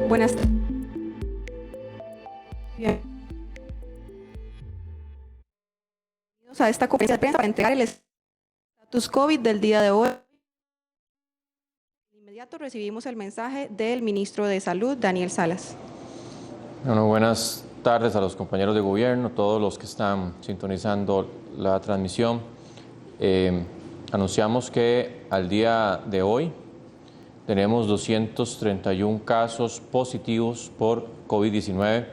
Buenas tardes. Bienvenidos a esta conferencia de prensa para entregar el estatus COVID del día de hoy. De inmediato recibimos el mensaje del ministro de Salud, Daniel Salas. Bueno, buenas tardes a los compañeros de gobierno, todos los que están sintonizando la transmisión. Anunciamos que al día de hoy tenemos 231 casos positivos por COVID-19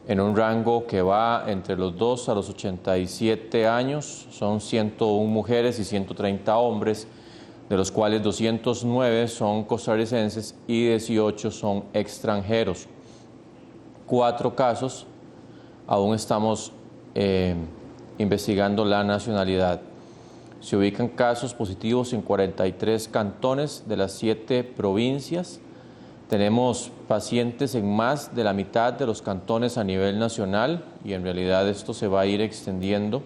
en un rango que va entre los 2 a los 87 años. Son 101 mujeres y 130 hombres, de los cuales 209 son costarricenses y 18 son extranjeros. 4 casos, aún estamos investigando la nacionalidad. Se ubican casos positivos en 43 cantones de las 7 provincias. Tenemos pacientes en más de la mitad de los cantones a nivel nacional y en realidad esto se va a ir extendiendo.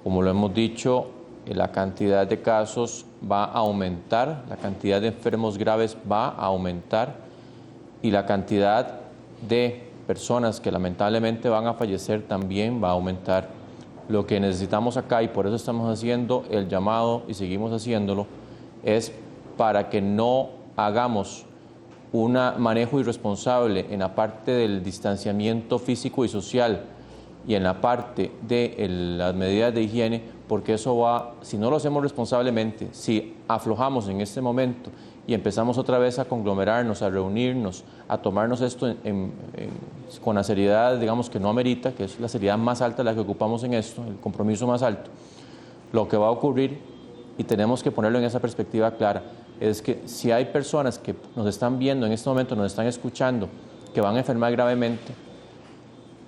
Como lo hemos dicho, la cantidad de casos va a aumentar, la cantidad de enfermos graves va a aumentar y la cantidad de personas que lamentablemente van a fallecer también va a aumentar. Lo que necesitamos acá, y por eso estamos haciendo el llamado y seguimos haciéndolo, es para que no hagamos un manejo irresponsable en la parte del distanciamiento físico y social y en la parte de las medidas de higiene, porque eso va, si no lo hacemos responsablemente, si aflojamos en este momento y empezamos otra vez a conglomerarnos, a reunirnos, a tomarnos esto con la seriedad, digamos, que no amerita, que es la seriedad más alta la que ocupamos en esto, el compromiso más alto, lo que va a ocurrir, y tenemos que ponerlo en esa perspectiva clara, es que si hay personas que nos están viendo en este momento, nos están escuchando, que van a enfermar gravemente,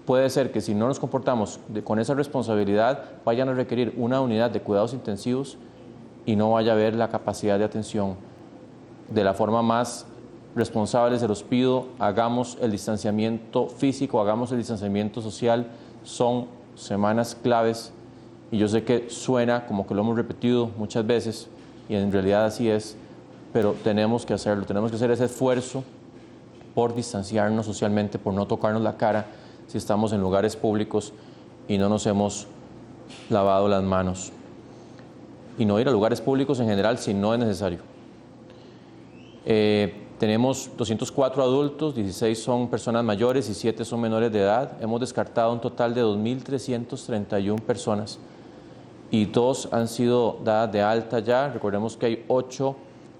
puede ser que si no nos comportamos con esa responsabilidad, vayan a requerir una unidad de cuidados intensivos y no vaya a haber la capacidad de atención. De la forma más responsable se los pido, hagamos el distanciamiento físico, hagamos el distanciamiento social, son semanas claves y yo sé que suena como que lo hemos repetido muchas veces y en realidad así es, pero tenemos que hacerlo, tenemos que hacer ese esfuerzo por distanciarnos socialmente, por no tocarnos la cara si estamos en lugares públicos y no nos hemos lavado las manos. Y no ir a lugares públicos en general si no es necesario. Tenemos 204 adultos, 16 son personas mayores y 7 son menores de edad. Hemos descartado un total de 2.331 personas y 2 han sido dadas de alta ya. Recordemos que hay 8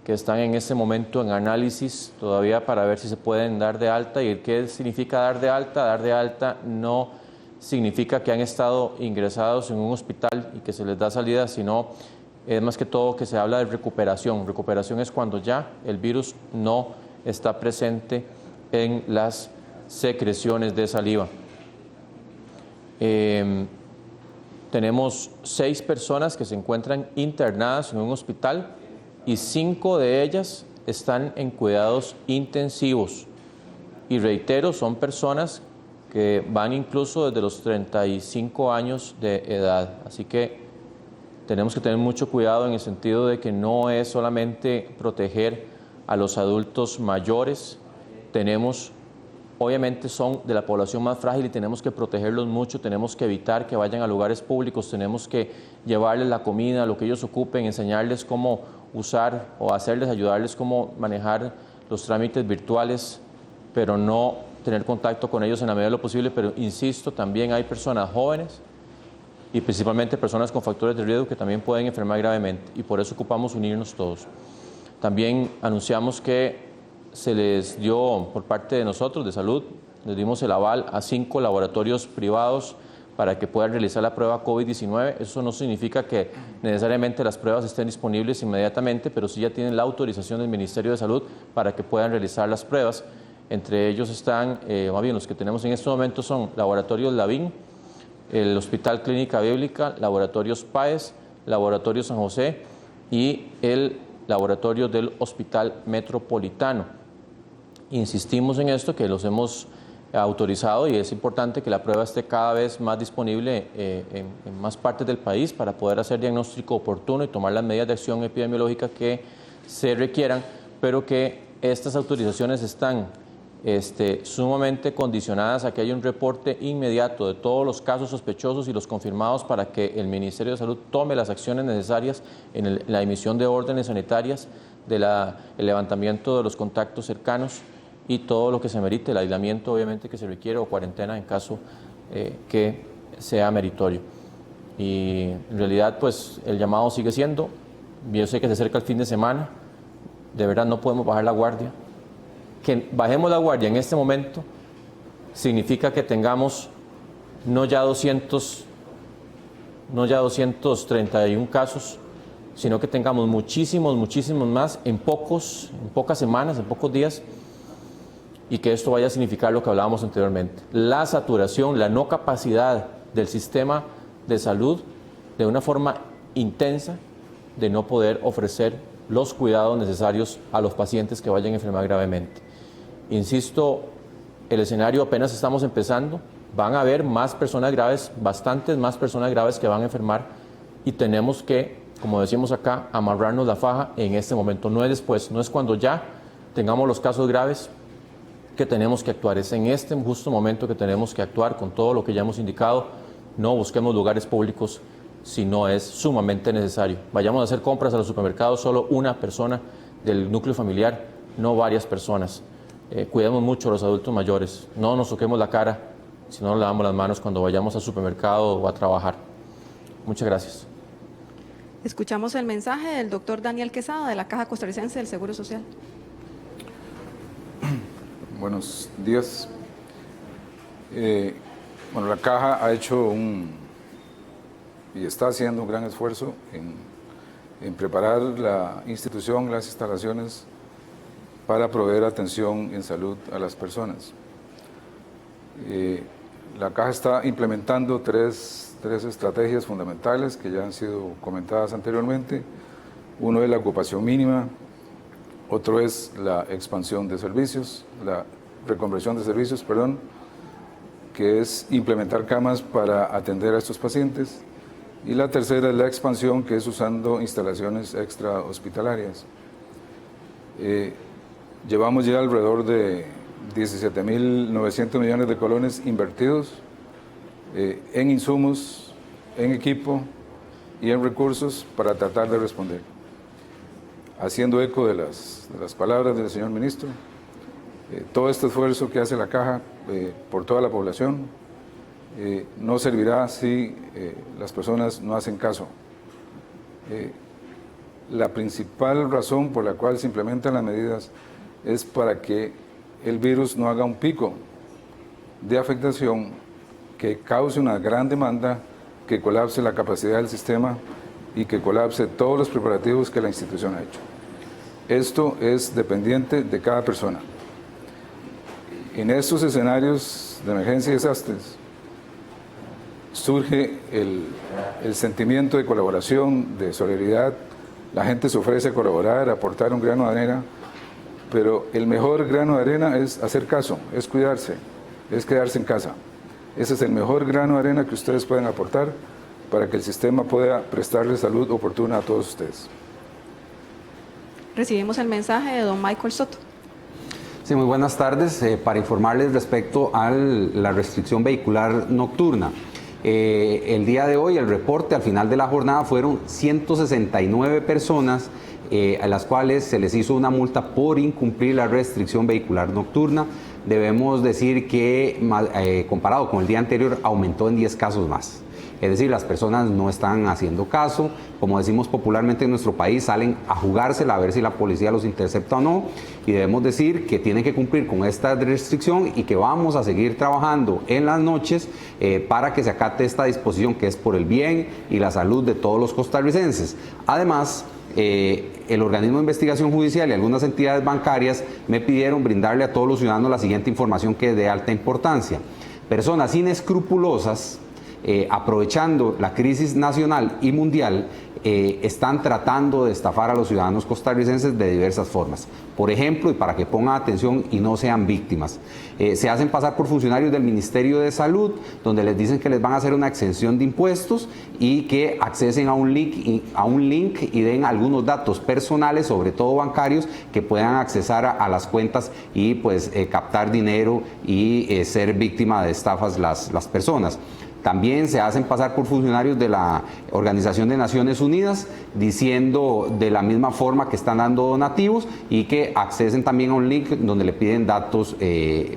que están en este momento en análisis todavía para ver si se pueden dar de alta. ¿Y qué significa dar de alta? Dar de alta no significa que han estado ingresados en un hospital y que se les da salida, sino es más que todo que se habla de recuperación. Recuperación es cuando ya el virus no está presente en las secreciones de saliva. Tenemos 6 personas que se encuentran internadas en un hospital y 5 de ellas están en cuidados intensivos. Y reitero, son personas que van incluso desde los 35 años de edad. Así que tenemos que tener mucho cuidado en el sentido de que no es solamente proteger a los adultos mayores. Obviamente son de la población más frágil y tenemos que protegerlos mucho, tenemos que evitar que vayan a lugares públicos, tenemos que llevarles la comida, lo que ellos ocupen, enseñarles cómo usar o ayudarles cómo manejar los trámites virtuales, pero no tener contacto con ellos en la medida de lo posible. Pero insisto, también hay personas jóvenes y principalmente personas con factores de riesgo que también pueden enfermar gravemente y por eso ocupamos unirnos todos. También anunciamos que se les dio por parte de nosotros de salud, les dimos el aval a 5 laboratorios privados para que puedan realizar la prueba COVID-19. Eso no significa que necesariamente las pruebas estén disponibles inmediatamente, pero sí ya tienen la autorización del Ministerio de Salud para que puedan realizar las pruebas. Entre ellos están, más bien los que tenemos en este momento son Laboratorios Lavín, el Hospital Clínica Bíblica, Laboratorios Páez, Laboratorios San José y el laboratorio del Hospital Metropolitano. Insistimos en esto, que los hemos autorizado y es importante que la prueba esté cada vez más disponible en más partes del país para poder hacer diagnóstico oportuno y tomar las medidas de acción epidemiológica que se requieran, pero que estas autorizaciones están sumamente condicionadas a que haya un reporte inmediato de todos los casos sospechosos y los confirmados para que el Ministerio de Salud tome las acciones necesarias en la emisión de órdenes sanitarias, el levantamiento de los contactos cercanos y todo lo que se merite, el aislamiento obviamente que se requiere o cuarentena en caso que sea meritorio. Y en realidad pues el llamado sigue siendo, yo sé que se acerca el fin de semana, de verdad no podemos bajar la guardia. Que bajemos la guardia en este momento significa que tengamos no ya 231 casos, sino que tengamos muchísimos más en pocas semanas, en pocos días, y que esto vaya a significar lo que hablábamos anteriormente, la saturación, la no capacidad del sistema de salud de una forma intensa de no poder ofrecer los cuidados necesarios a los pacientes que vayan a enfermar gravemente. Insisto, el escenario apenas estamos empezando, van a haber más personas graves, bastantes más personas graves que van a enfermar y tenemos que, como decimos acá, amarrarnos la faja en este momento, no es después, no es cuando ya tengamos los casos graves que tenemos que actuar, es en este justo momento que tenemos que actuar con todo lo que ya hemos indicado. No busquemos lugares públicos si no es sumamente necesario. Vayamos a hacer compras a los supermercados solo una persona del núcleo familiar, no varias personas. Cuidemos mucho a los adultos mayores, no nos toquemos la cara si no nos lavamos las manos cuando vayamos al supermercado o a trabajar. Muchas gracias. Escuchamos el mensaje del doctor Daniel Quesada de la Caja Costarricense del Seguro Social. Buenos días. Bueno, la Caja ha hecho y está haciendo un gran esfuerzo en preparar la institución, las instalaciones para proveer atención en salud a las personas. La Caja está implementando tres estrategias fundamentales que ya han sido comentadas anteriormente. Uno es la ocupación mínima, otro es la expansión de servicios, la reconversión de servicios, perdón, que es implementar camas para atender a estos pacientes. Y la tercera es la expansión, que es usando instalaciones extrahospitalarias. Llevamos ya alrededor de 17.900 millones de colones invertidos en insumos, en equipo y en recursos para tratar de responder. Haciendo eco de las palabras del señor ministro, todo este esfuerzo que hace la Caja por toda la población no servirá si las personas no hacen caso. La principal razón por la cual se implementan las medidas es para que el virus no haga un pico de afectación que cause una gran demanda, que colapse la capacidad del sistema y que colapse todos los preparativos que la institución ha hecho. Esto es dependiente de cada persona. En estos escenarios de emergencia y desastres surge el sentimiento de colaboración, de solidaridad. La gente se ofrece a colaborar, a aportar un grano de arena, pero el mejor grano de arena es hacer caso, es cuidarse, es quedarse en casa. Ese es el mejor grano de arena que ustedes pueden aportar para que el sistema pueda prestarle salud oportuna a todos ustedes. Recibimos el mensaje de don Michael Soto. Sí, muy buenas tardes. Para informarles respecto a la restricción vehicular nocturna. El día de hoy, el reporte al final de la jornada fueron 169 personas a las cuales se les hizo una multa por incumplir la restricción vehicular nocturna. Debemos decir que comparado con el día anterior aumentó en 10 casos más. Es decir, las personas no están haciendo caso, como decimos popularmente en nuestro país, salen a jugársela a ver si la policía los intercepta o no, y debemos decir que tienen que cumplir con esta restricción y que vamos a seguir trabajando en las noches para que se acate esta disposición que es por el bien y la salud de todos los costarricenses. Además, el organismo de investigación judicial y algunas entidades bancarias me pidieron brindarle a todos los ciudadanos la siguiente información que es de alta importancia. Personas inescrupulosas aprovechando la crisis nacional y mundial, están tratando de estafar a los ciudadanos costarricenses de diversas formas. Por ejemplo, y para que pongan atención y no sean víctimas, se hacen pasar por funcionarios del Ministerio de Salud, donde les dicen que les van a hacer una exención de impuestos y que accesen a un link y den algunos datos personales, sobre todo bancarios, que puedan accesar a las cuentas y pues captar dinero y ser víctima de estafas las personas. También se hacen pasar por funcionarios de la Organización de Naciones Unidas, diciendo de la misma forma que están dando donativos y que accesen también a un link donde le piden datos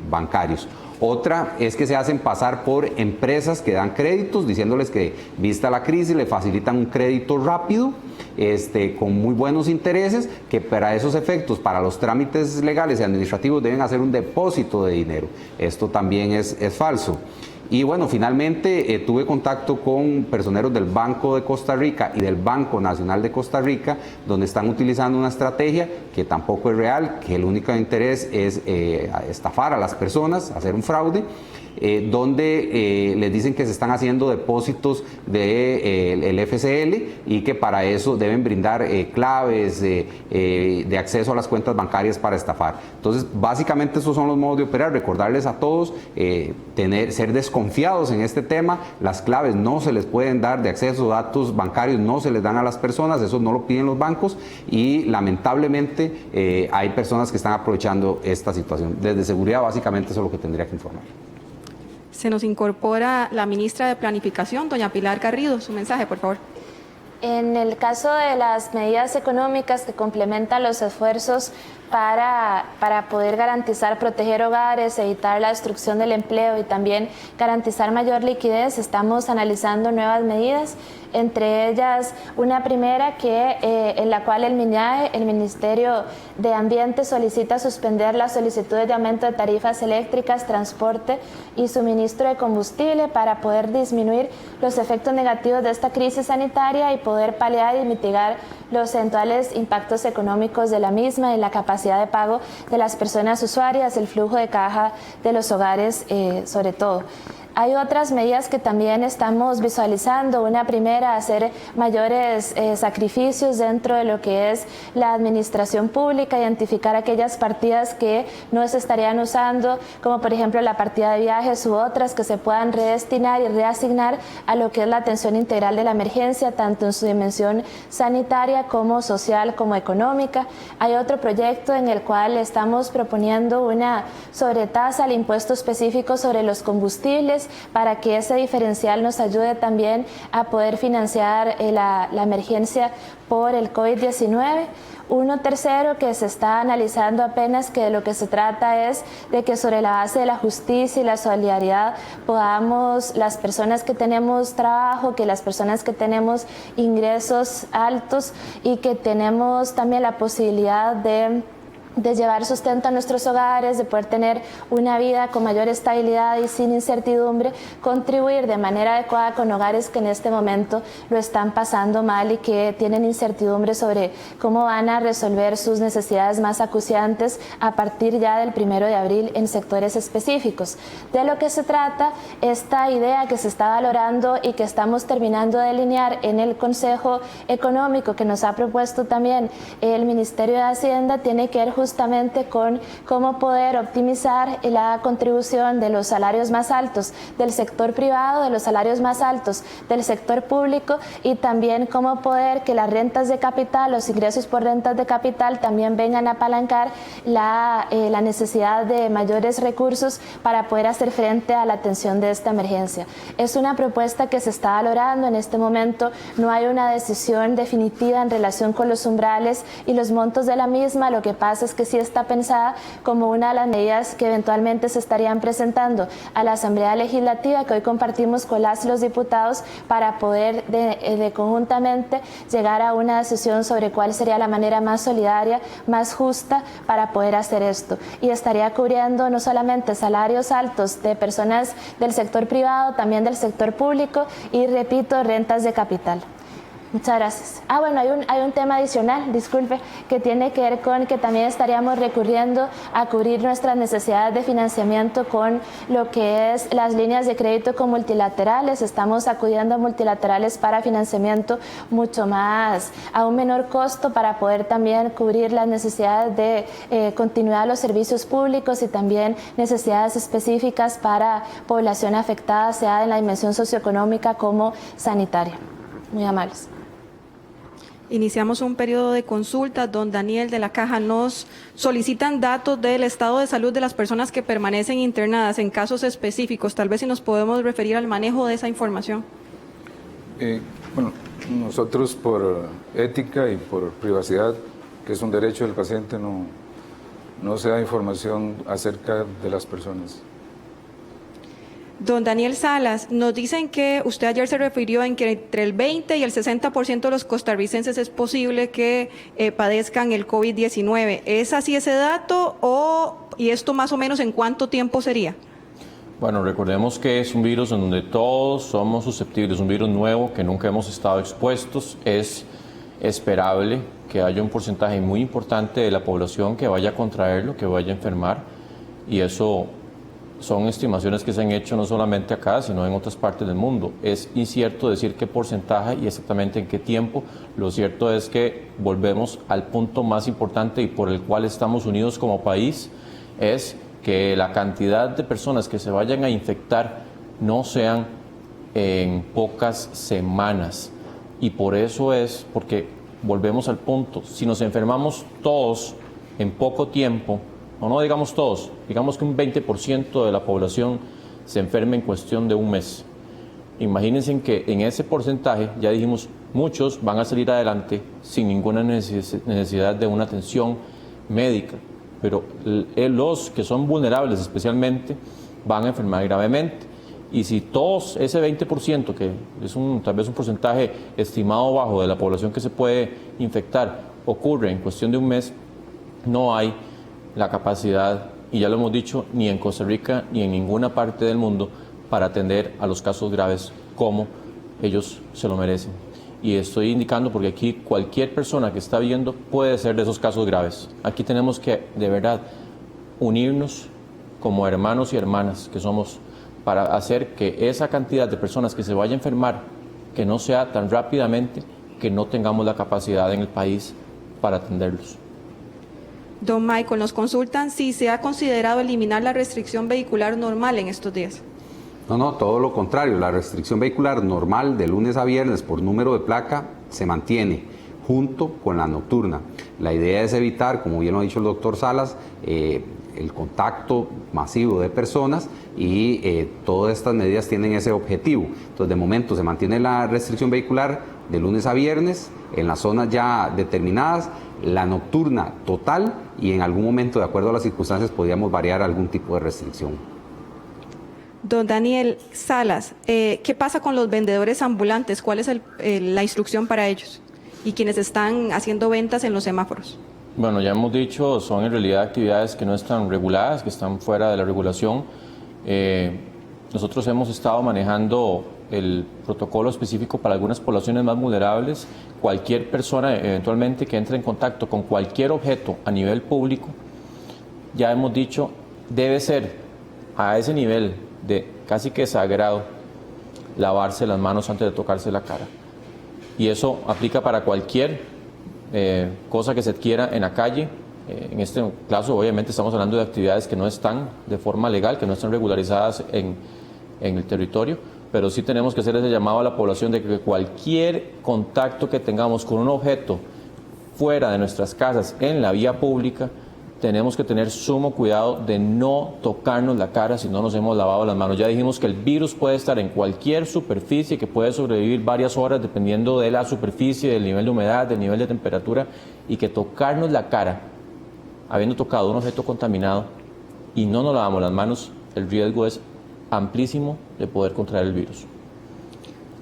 bancarios. Otra es que se hacen pasar por empresas que dan créditos, diciéndoles que vista la crisis le facilitan un crédito rápido, con muy buenos intereses, que para esos efectos, para los trámites legales y administrativos deben hacer un depósito de dinero. Esto también es falso. Y bueno, finalmente tuve contacto con personeros del Banco de Costa Rica y del Banco Nacional de Costa Rica, donde están utilizando una estrategia que tampoco es real, que el único interés es estafar a las personas, hacer un fraude, donde les dicen que se están haciendo depósitos del FCL y que para eso deben brindar claves de acceso a las cuentas bancarias para estafar. Entonces, básicamente esos son los modos de operar. Recordarles a todos, ser desconfiados en este tema. Las claves no se les pueden dar de acceso, datos bancarios no se les dan a las personas, eso no lo piden los bancos y lamentablemente hay personas que están aprovechando esta situación. Desde seguridad, básicamente eso es lo que tendría que informar. Se nos incorpora la ministra de Planificación, doña Pilar Garrido. Su mensaje, por favor. En el caso de las medidas económicas que complementan los esfuerzos para poder garantizar, proteger hogares, evitar la destrucción del empleo y también garantizar mayor liquidez, estamos analizando nuevas medidas, entre ellas una primera en la cual el MINAE, el Ministerio de Ambiente, solicita suspender las solicitudes de aumento de tarifas eléctricas, transporte y suministro de combustible para poder disminuir los efectos negativos de esta crisis sanitaria y poder paliar y mitigar los eventuales impactos económicos de la misma y la capacidad de pago de las personas usuarias, el flujo de caja de los hogares sobre todo. Hay otras medidas que también estamos visualizando. Una primera, hacer mayores sacrificios dentro de lo que es la administración pública, identificar aquellas partidas que no se estarían usando, como por ejemplo la partida de viajes u otras que se puedan redestinar y reasignar a lo que es la atención integral de la emergencia, tanto en su dimensión sanitaria como social como económica. Hay otro proyecto en el cual estamos proponiendo una sobretasa al impuesto específico sobre los combustibles, para que ese diferencial nos ayude también a poder financiar la emergencia por el COVID-19. Uno tercero que se está analizando apenas, que de lo que se trata es de que sobre la base de la justicia y la solidaridad podamos, las personas que tenemos trabajo, que las personas que tenemos ingresos altos y que tenemos también la posibilidad de llevar sustento a nuestros hogares, de poder tener una vida con mayor estabilidad y sin incertidumbre, contribuir de manera adecuada con hogares que en este momento lo están pasando mal y que tienen incertidumbre sobre cómo van a resolver sus necesidades más acuciantes a partir ya del 1 de abril en sectores específicos. De lo que se trata, esta idea que se está valorando y que estamos terminando de delinear en el Consejo Económico que nos ha propuesto también el Ministerio de Hacienda, tiene que ver justamente con cómo poder optimizar la contribución de los salarios más altos del sector privado, de los salarios más altos del sector público y también cómo poder que las rentas de capital, los ingresos por rentas de capital también vengan a apalancar la necesidad de mayores recursos para poder hacer frente a la atención de esta emergencia. Es una propuesta que se está valorando en este momento, no hay una decisión definitiva en relación con los umbrales y los montos de la misma. Lo que pasa es que sí está pensada como una de las medidas que eventualmente se estarían presentando a la Asamblea Legislativa, que hoy compartimos con las y los diputados para poder conjuntamente llegar a una decisión sobre cuál sería la manera más solidaria, más justa para poder hacer esto. Y estaría cubriendo no solamente salarios altos de personas del sector privado, también del sector público y, repito, rentas de capital. Muchas gracias. Bueno, hay un tema adicional, disculpe, que tiene que ver con que también estaríamos recurriendo a cubrir nuestras necesidades de financiamiento con lo que es las líneas de crédito con multilaterales. Estamos acudiendo a multilaterales para financiamiento mucho más, a un menor costo, para poder también cubrir las necesidades de continuidad de los servicios públicos y también necesidades específicas para población afectada, sea en la dimensión socioeconómica como sanitaria. Muy amables. Iniciamos un periodo de consulta. Don Daniel de la Caja, nos solicitan datos del estado de salud de las personas que permanecen internadas en casos específicos. Tal vez si nos podemos referir al manejo de esa información. Bueno, nosotros por ética y por privacidad, que es un derecho del paciente, no se da información acerca de las personas. Don Daniel Salas, nos dicen que usted ayer se refirió en que entre el 20 y el 60% de los costarricenses es posible que padezcan el COVID-19. ¿Es así ese dato y esto más o menos en cuánto tiempo sería? Bueno, recordemos que es un virus en donde todos somos susceptibles, un virus nuevo que nunca hemos estado expuestos. Es esperable que haya un porcentaje muy importante de la población que vaya a contraerlo, que vaya a enfermar, y eso son estimaciones que se han hecho no solamente acá, sino en otras partes del mundo. Es incierto decir qué porcentaje y exactamente en qué tiempo. Lo cierto es que volvemos al punto más importante y por el cual estamos unidos como país, es que la cantidad de personas que se vayan a infectar no sean en pocas semanas. Y por eso es, porque volvemos al punto, si nos enfermamos todos en poco tiempo, o no digamos todos, digamos que un 20% de la población se enferme en cuestión de un mes. Imagínense que en ese porcentaje, ya dijimos, muchos van a salir adelante sin ninguna necesidad de una atención médica, pero los que son vulnerables especialmente van a enfermar gravemente. Y si todos, ese 20%, que es tal vez un porcentaje estimado bajo de la población que se puede infectar, ocurre en cuestión de un mes, no hay la capacidad, y ya lo hemos dicho, ni en Costa Rica ni en ninguna parte del mundo para atender a los casos graves como ellos se lo merecen. Y estoy indicando porque aquí cualquier persona que está viendo puede ser de esos casos graves. Aquí tenemos que, de verdad, unirnos como hermanos y hermanas que somos para hacer que esa cantidad de personas que se vaya a enfermar, que no sea tan rápidamente, que no tengamos la capacidad en el país para atenderlos. Don Michael, nos consultan si se ha considerado eliminar la restricción vehicular normal en estos días. No, todo lo contrario. La restricción vehicular normal de lunes a viernes por número de placa se mantiene junto con la nocturna. La idea es evitar, como bien lo ha dicho el doctor Salas, el contacto masivo de personas y todas estas medidas tienen ese objetivo. Entonces, de momento se mantiene la restricción vehicular de lunes a viernes en las zonas ya determinadas, la nocturna total, y en algún momento, de acuerdo a las circunstancias, podríamos variar algún tipo de restricción. Don Daniel Salas, ¿qué pasa con los vendedores ambulantes? ¿Cuál es la instrucción para ellos y quienes están haciendo ventas en los semáforos? Bueno, ya hemos dicho, son en realidad actividades que no están reguladas, que están fuera de la regulación. Nosotros hemos estado manejando el protocolo específico para algunas poblaciones más vulnerables. Cualquier persona eventualmente que entre en contacto con cualquier objeto a nivel público, ya hemos dicho, debe ser a ese nivel de casi que sagrado lavarse las manos antes de tocarse la cara. Y eso aplica para cualquier cosa que se adquiera en la calle. En este caso, obviamente, estamos hablando de actividades que no están de forma legal, que no están regularizadas en el territorio, pero sí tenemos que hacer ese llamado a la población de que cualquier contacto que tengamos con un objeto fuera de nuestras casas, en la vía pública, tenemos que tener sumo cuidado de no tocarnos la cara si no nos hemos lavado las manos. Ya dijimos que el virus puede estar en cualquier superficie, que puede sobrevivir varias horas dependiendo de la superficie, del nivel de humedad, del nivel de temperatura, y que tocarnos la cara, habiendo tocado un objeto contaminado y no nos lavamos las manos, el riesgo es amplísimo de poder contraer el virus.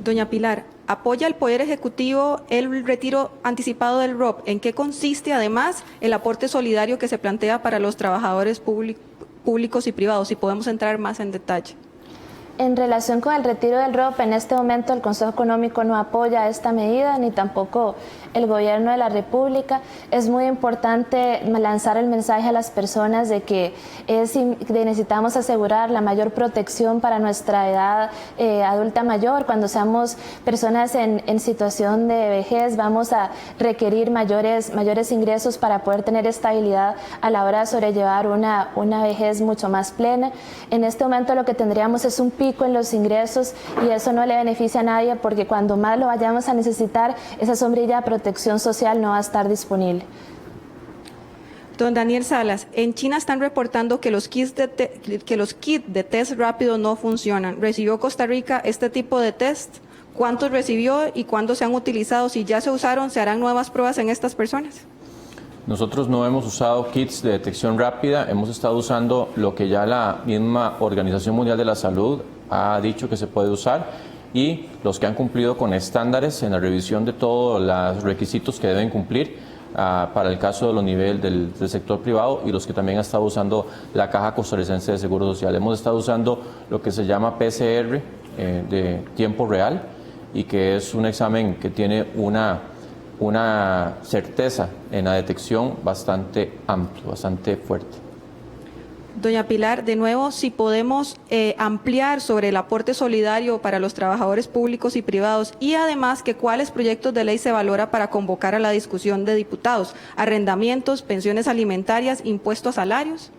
Doña Pilar, ¿apoya el Poder Ejecutivo el retiro anticipado del ROP? ¿En qué consiste además el aporte solidario que se plantea para los trabajadores públicos y privados? Si podemos entrar más en detalle. En relación con el retiro del ROP, en este momento el Consejo Económico no apoya esta medida, ni tampoco el Gobierno de la República. Es muy importante lanzar el mensaje a las personas de que necesitamos asegurar la mayor protección para nuestra edad adulta mayor. Cuando seamos personas en situación de vejez, vamos a requerir mayores ingresos para poder tener estabilidad a la hora de sobrellevar una vejez mucho más plena. En este momento lo que tendríamos es un pico en los ingresos y eso no le beneficia a nadie, porque cuando más lo vayamos a necesitar, esa sombrilla de protección social no va a estar disponible. Don Daniel Salas, en China están reportando que los kits de test rápido no funcionan. ¿Recibió Costa Rica este tipo de test? ¿Cuántos recibió y cuándo se han utilizado? Si ya se usaron, ¿se harán nuevas pruebas en estas personas? Nosotros no hemos usado kits de detección rápida, hemos estado usando lo que ya la misma Organización Mundial de la Salud ha dicho que se puede usar, y los que han cumplido con estándares en la revisión de todos los requisitos que deben cumplir para el caso de los niveles del sector privado, y los que también han estado usando la Caja Costarricense de Seguro Social. Hemos estado usando lo que se llama PCR de tiempo real, y que es un examen que tiene una certeza en la detección bastante amplio, bastante fuerte. Doña Pilar, de nuevo, si podemos ampliar sobre el aporte solidario para los trabajadores públicos y privados, y además que cuáles proyectos de ley se valora para convocar a la discusión de diputados: arrendamientos, pensiones alimentarias, impuestos a salarios.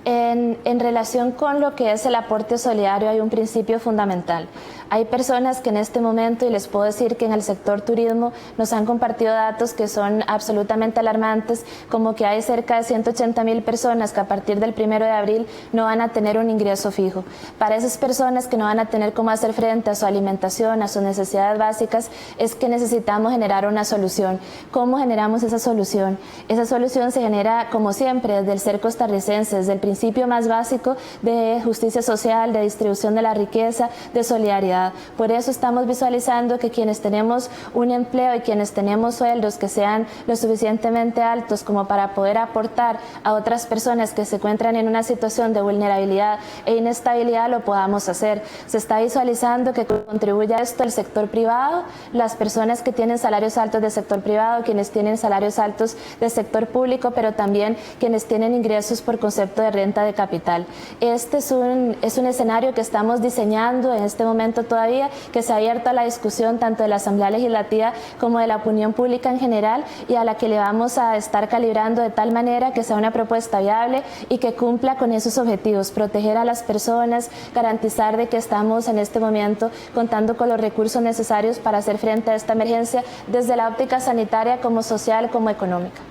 En relación con lo que es el aporte solidario, hay un principio fundamental. Hay personas que en este momento, y les puedo decir que en el sector turismo nos han compartido datos que son absolutamente alarmantes, como que hay cerca de 180,000 personas que a partir del 1 de abril no van a tener un ingreso fijo. Para esas personas que no van a tener cómo hacer frente a su alimentación, a sus necesidades básicas, es que necesitamos generar una solución. ¿Cómo generamos esa solución? Esa solución se genera, como siempre, desde el ser costarricense, desde el principio más básico de justicia social, de distribución de la riqueza, de solidaridad. Por eso estamos visualizando que quienes tenemos un empleo y quienes tenemos sueldos que sean lo suficientemente altos como para poder aportar a otras personas que se encuentran en una situación de vulnerabilidad e inestabilidad, lo podamos hacer. Se está visualizando que contribuye a esto el sector privado, las personas que tienen salarios altos del sector privado, quienes tienen salarios altos del sector público, pero también quienes tienen ingresos por concepto de renta de capital. Este es un escenario que estamos diseñando en este momento todavía, que se ha abierto a la discusión tanto de la Asamblea Legislativa como de la opinión pública en general, y a la que le vamos a estar calibrando de tal manera que sea una propuesta viable y que cumpla con esos objetivos: proteger a las personas, garantizar de que estamos en este momento contando con los recursos necesarios para hacer frente a esta emergencia desde la óptica sanitaria, como social, como económica.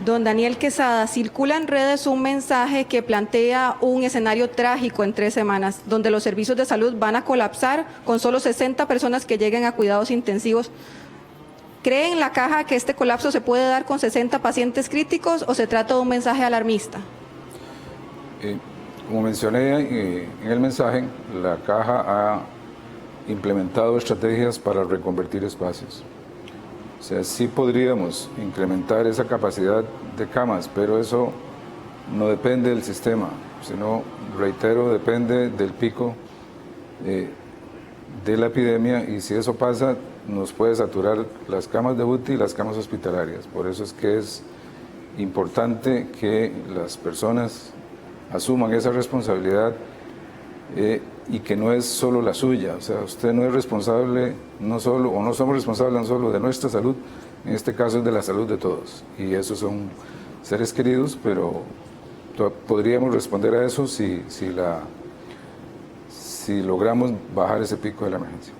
Don Daniel Quesada, circula en redes un mensaje que plantea un escenario trágico en 3 semanas, donde los servicios de salud van a colapsar con solo 60 personas que lleguen a cuidados intensivos. ¿Cree en la Caja que este colapso se puede dar con 60 pacientes críticos o se trata de un mensaje alarmista? Como mencioné en el mensaje, la Caja ha implementado estrategias para reconvertir espacios. O sea, sí podríamos incrementar esa capacidad de camas, pero eso no depende del sistema, sino, reitero, depende del pico de la epidemia, y si eso pasa, nos puede saturar las camas de UTI y las camas hospitalarias. Por eso es que es importante que las personas asuman esa responsabilidad y que no es solo la suya. O sea, usted no es responsable, no solo, o no somos responsables no solo de nuestra salud, en este caso es de la salud de todos. Y esos son seres queridos, pero podríamos responder a eso si logramos bajar ese pico de la emergencia.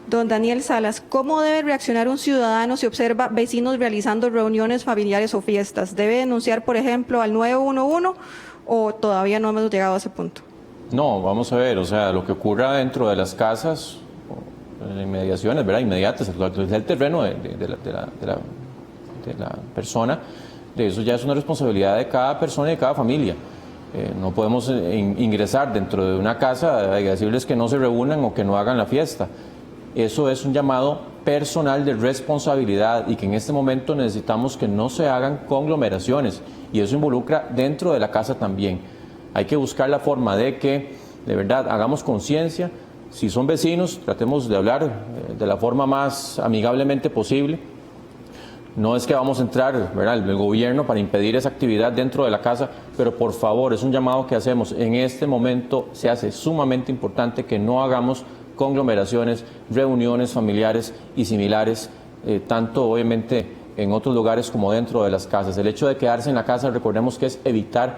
Don Daniel Salas, ¿cómo debe reaccionar un ciudadano si observa vecinos realizando reuniones familiares o fiestas? ¿Debe denunciar, por ejemplo, al 911 o todavía no hemos llegado a ese punto? No, vamos a ver, o sea, lo que ocurra dentro de las casas, en inmediaciones, ¿verdad? Inmediatas, el terreno de la persona, de eso ya es una responsabilidad de cada persona y de cada familia. No podemos ingresar dentro de una casa y decirles que no se reúnan o que no hagan la fiesta. Eso es un llamado personal de responsabilidad, y que en este momento necesitamos que no se hagan conglomeraciones, y eso involucra dentro de la casa también. Hay que buscar la forma de que, de verdad, hagamos conciencia. Si son vecinos, tratemos de hablar de la forma más amigablemente posible. No es que vamos a entrar, ¿verdad?, el gobierno para impedir esa actividad dentro de la casa, pero por favor, es un llamado que hacemos. En este momento se hace sumamente importante que no hagamos conglomeraciones, reuniones familiares y similares, tanto obviamente en otros lugares como dentro de las casas. El hecho de quedarse en la casa, recordemos que es evitar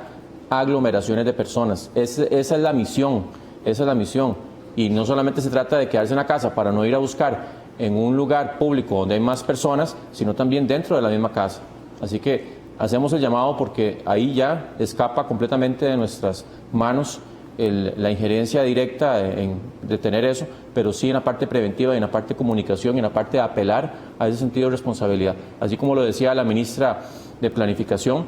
aglomeraciones de personas. Esa es la misión, esa es la misión. Y no solamente se trata de quedarse en la casa para no ir a buscar en un lugar público donde hay más personas, sino también dentro de la misma casa. Así que hacemos el llamado porque ahí ya escapa completamente de nuestras manos la injerencia directa en detener eso, pero sí en la parte preventiva y en la parte de comunicación y en la parte de apelar a ese sentido de responsabilidad. Así como lo decía la ministra de Planificación,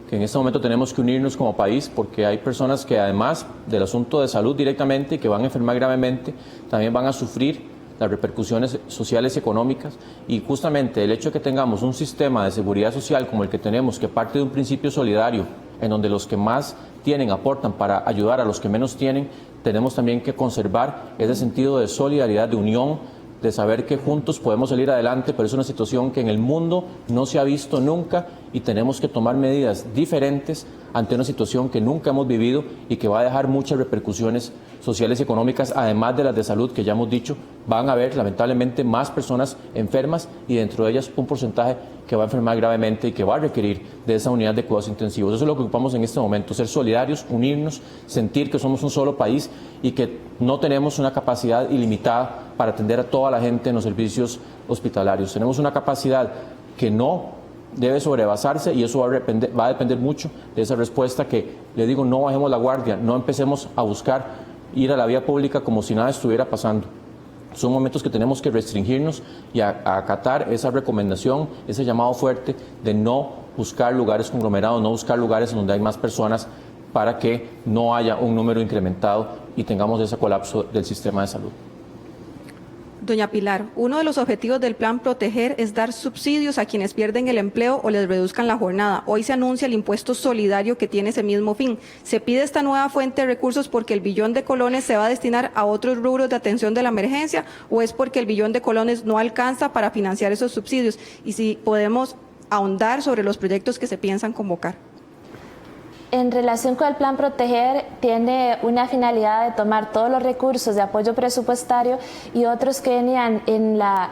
que en este momento tenemos que unirnos como país porque hay personas que además del asunto de salud directamente y que van a enfermar gravemente, también van a sufrir las repercusiones sociales y económicas, y justamente el hecho de que tengamos un sistema de seguridad social como el que tenemos, que parte de un principio solidario, en donde los que más tienen aportan para ayudar a los que menos tienen, tenemos también que conservar ese sentido de solidaridad, de unión, de saber que juntos podemos salir adelante, pero es una situación que en el mundo no se ha visto nunca y tenemos que tomar medidas diferentes ante una situación que nunca hemos vivido y que va a dejar muchas repercusiones sociales y económicas, además de las de salud que ya hemos dicho. Van a haber lamentablemente más personas enfermas y dentro de ellas un porcentaje que va a enfermar gravemente y que va a requerir de esa unidad de cuidados intensivos. Eso es lo que ocupamos en este momento, ser solidarios, unirnos, sentir que somos un solo país y que no tenemos una capacidad ilimitada para atender a toda la gente en los servicios hospitalarios. Tenemos una capacidad que no debe sobrepasarse y eso va a depender mucho de esa respuesta que, le digo, no bajemos la guardia, no empecemos a buscar ir a la vía pública como si nada estuviera pasando. Son momentos que tenemos que restringirnos y acatar esa recomendación, ese llamado fuerte de no buscar lugares conglomerados, no buscar lugares donde hay más personas para que no haya un número incrementado y tengamos ese colapso del sistema de salud. Doña Pilar, uno de los objetivos del Plan Proteger es dar subsidios a quienes pierden el empleo o les reduzcan la jornada. Hoy se anuncia el impuesto solidario que tiene ese mismo fin. ¿Se pide esta nueva fuente de recursos porque el billón de colones se va a destinar a otros rubros de atención de la emergencia o es porque el billón de colones no alcanza para financiar esos subsidios? Y si podemos ahondar sobre los proyectos que se piensan convocar. En relación con el Plan Proteger, tiene una finalidad de tomar todos los recursos de apoyo presupuestario y otros que venían en la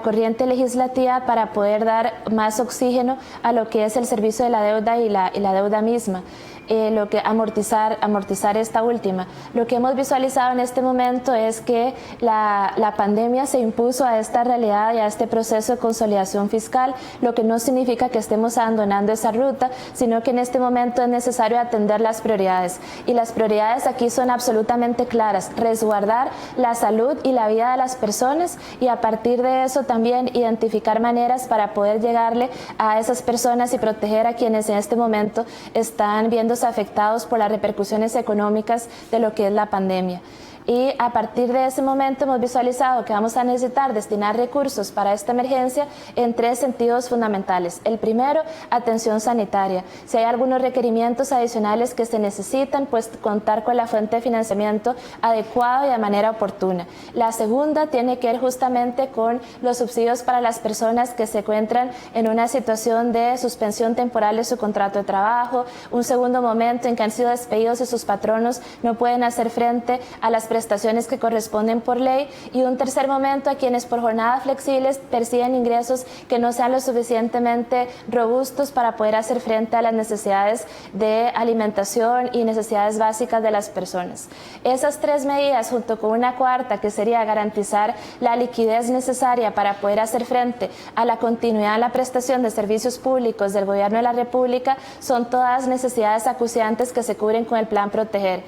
corriente legislativa para poder dar más oxígeno a lo que es el servicio de la deuda y la deuda misma. Lo que amortizar esta última. Lo que hemos visualizado en este momento es que la pandemia se impuso a esta realidad y a este proceso de consolidación fiscal, lo que no significa que estemos abandonando esa ruta, sino que en este momento es necesario atender las prioridades. Y las prioridades aquí son absolutamente claras: resguardar la salud y la vida de las personas y a partir de eso también identificar maneras para poder llegarle a esas personas y proteger a quienes en este momento están viendo afectados por las repercusiones económicas de lo que es la pandemia. Y a partir de ese momento hemos visualizado que vamos a necesitar destinar recursos para esta emergencia en 3 sentidos fundamentales. El primero, atención sanitaria. Si hay algunos requerimientos adicionales que se necesitan, pues contar con la fuente de financiamiento adecuada y de manera oportuna. La segunda tiene que ver justamente con los subsidios para las personas que se encuentran en una situación de suspensión temporal de su contrato de trabajo, un segundo momento en que han sido despedidos y sus patronos no pueden hacer frente a las prestaciones que corresponden por ley, y un tercer momento a quienes por jornadas flexibles perciben ingresos que no sean lo suficientemente robustos para poder hacer frente a las necesidades de alimentación y necesidades básicas de las personas. Esas 3 medidas, junto con una cuarta que sería garantizar la liquidez necesaria para poder hacer frente a la continuidad en la prestación de servicios públicos del Gobierno de la República, son todas necesidades acuciantes que se cubren con el Plan Proteger.